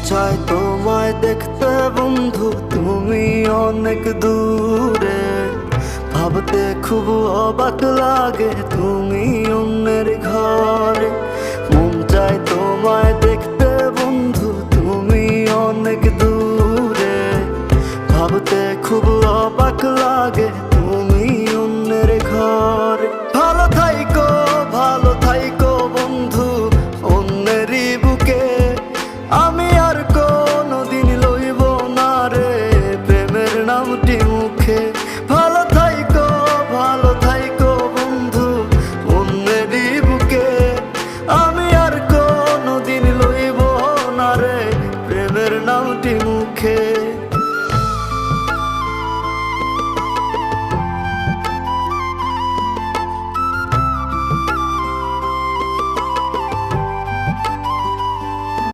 চায় তোমায় দেখতে বন্ধু, তুমি অনেক দূরে। ভাবতে খুব অবাক লাগে তুমি অন্যের ঘরে। মন চায় তোমায় দেখতে বন্ধু, তুমি অনেক দূরে। ভাবতে খুব অবাক লাগে তুমি অন্যের ঘরে। ভালো থাইকো, ভালো থাইকো বন্ধু অন্যেরই বুকে। আমি আর কোনোদিন লইব না রে প্রেমের নামটি মুখে। ভালো থাইকো, ভালো থাইকো বন্ধু অন্যেরই বুকে। আমি আর কোনোদিন লইব না রে প্রেমের নামটি মুখে।